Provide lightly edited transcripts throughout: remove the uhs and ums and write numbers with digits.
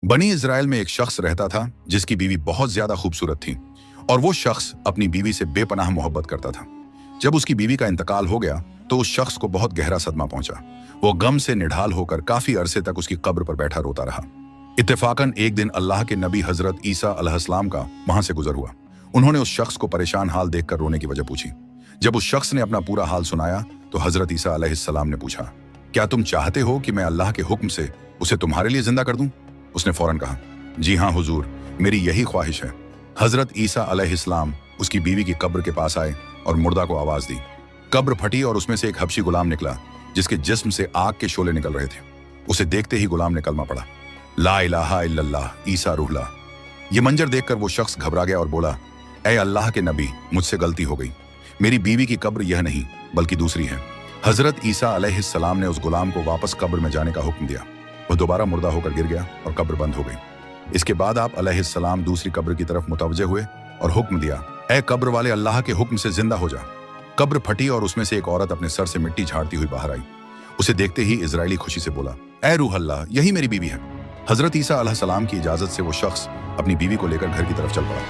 बनी इजराइल में एक शख्स रहता था जिसकी बीवी बहुत ज्यादा खूबसूरत थी और वो शख्स अपनी बीवी से बेपनाह मोहब्बत करता था। जब उसकी बीवी का इंतकाल हो गया तो उस शख्स को बहुत गहरा सदमा पहुंचा। वो गम से निढाल होकर काफी अरसे तक उसकी कब्र पर बैठा रोता रहा। इत्तेफाकन एक दिन अल्लाह के नबी हजरत ईसा अलैहिस्सलाम का वहां से गुजर हुआ। उन्होंने उस शख्स को परेशान हाल देखकर रोने की वजह पूछी। जब उस शख्स ने अपना पूरा हाल सुनाया तो हजरत ईसा अलैहिस्सलाम ने पूछा, क्या तुम चाहते हो कि मैं अल्लाह के हुक्म से उसे तुम्हारे लिए जिंदा कर दूं? उसने फौरन कहा, जी हाँ हुजूर, मेरी यही ख्वाहिश है। हजरत ईसा अलैहिस्सलाम उसकी बीवी की कब्र के पास आए और मुर्दा को आवाज दी। कब्र फटी और उसमें से एक हबशी गुलाम निकला जिसके जिस्म से आग के शोले निकल रहे थे। उसे देखते ही गुलाम ने कलमा पड़ा, ला इलाहा इल्लल्लाह ईसा रूहुल्लाह। ये मंजर देखकर वो शख्स घबरा गया और बोला, ऐ अल्लाह के नबी, मुझसे गलती हो गई। मेरी बीवी की कब्र यह नहीं बल्कि दूसरी है। हजरत ईसा अलैहिस्सलाम ने उस गुलाम को वापस कब्र में जाने का हुक्म दिया। वह दोबारा मुर्दा होकर गिर गया और कब्र बंद हो गई। इसके बाद आप अलैहिस्सलाम दूसरी कब्र की तरफ मुतवज्जे हुए और हुक्म दिया, ऐ कब्र वाले, अल्लाह के हुक्म से जिंदा हो जा। कब्र फटी और उसमें से एक औरत अपने सर से मिट्टी झाड़ती हुई बाहर आई। उसे देखते ही इजराइली खुशी से बोला, ऐ रूह अल्लाह, यही मेरी बीवी है। हजरत ईसा अलैहिस्सलाम की इजाजत से वो शख्स अपनी बीवी को लेकर घर की तरफ चल पड़ा।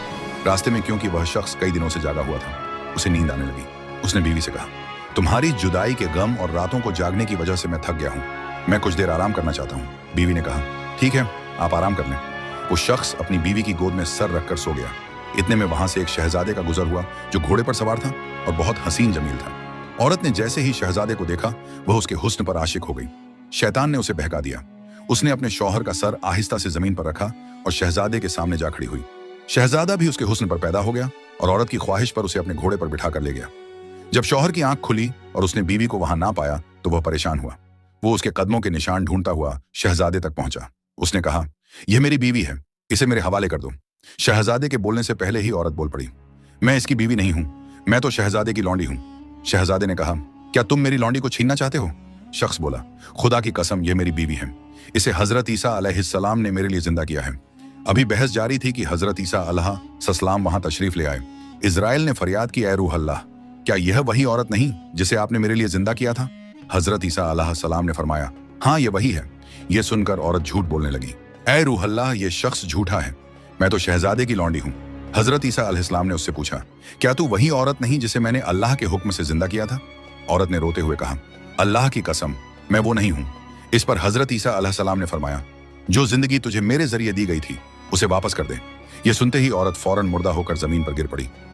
रास्ते में क्योंकि वह शख्स कई दिनों से जागा हुआ था, उसे नींद आने लगी। उसने बीवी से कहा, तुम्हारी जुदाई के गम और रातों को जागने की वजह से मैं थक गया हूँ, मैं कुछ देर आराम करना चाहता हूँ। बीवी ने कहा, ठीक है, आप आराम कर लें। वो शख्स अपनी बीवी की गोद में सर रखकर सो गया। इतने में वहां से एक शहजादे का गुजर हुआ जो घोड़े पर सवार था और बहुत हसीन जमील था। औरत ने जैसे ही शहजादे को देखा वह उसके हुस्न पर आशिक हो गई। शैतान ने उसे बहका दिया। उसने अपने शौहर का सर आहिस्ता से जमीन पर रखा और शहजादे के सामने जा खड़ी हुई। शहजादा भी उसके हुस्न पर पैदा हो गया और औरत की ख्वाहिश पर उसे अपने घोड़े पर बिठा कर ले गया। जब शौहर की आंख खुली और उसने बीवी को वहां ना पाया तो वह परेशान हुआ। वो उसके कदमों के निशान ढूंढता हुआ शहजादे तक पहुंचा। उसने कहा, यह मेरी बीवी है, इसे मेरे हवाले कर दो। शहजादे के बोलने से पहले ही औरत बोल पड़ी, मैं इसकी बीवी नहीं हूं, मैं तो शहजादे की लौंडी हूं। शहजादे ने कहा, क्या तुम मेरी लौंडी को छीनना चाहते हो? शख्स बोला, खुदा की कसम, यह मेरी बीवी है, इसे हजरत ईसा अलैहिस्सलाम ने मेरे लिए जिंदा किया है। अभी बहस जारी थी कि हजरत ईसा अलैहिस्सलाम वहां तशरीफ ले आए। इजराइल ने फरियाद की, ऐ रूह अल्लाह, क्या यह वही औरत नहीं जिसे आपने मेरे लिए जिंदा किया था? हजरत ईसा अलैहिस्सलाम ने फरमाया, हाँ ये वही है। यह सुनकर औरत झूठ बोलने लगी, ऐ रूह अल्लाह, ये शख्स झूठा है, मैं तो शहजादे की लौंडी हूं। हजरत ईसा अलैहिस्सलाम ने उससे पूछा, क्या तू वही औरत नहीं जिसे मैंने अल्लाह के हुक्म से जिंदा किया था? औरत ने रोते हुए कहा, अल्लाह की कसम, मैं वो नहीं हूं। इस पर हजरत ईसा अलैहिस्सलाम ने फरमाया, जो जिंदगी तुझे मेरे जरिए दी गई थी उसे वापस कर दे। यह सुनते ही औरत फौरन मुर्दा होकर जमीन पर गिर पड़ी।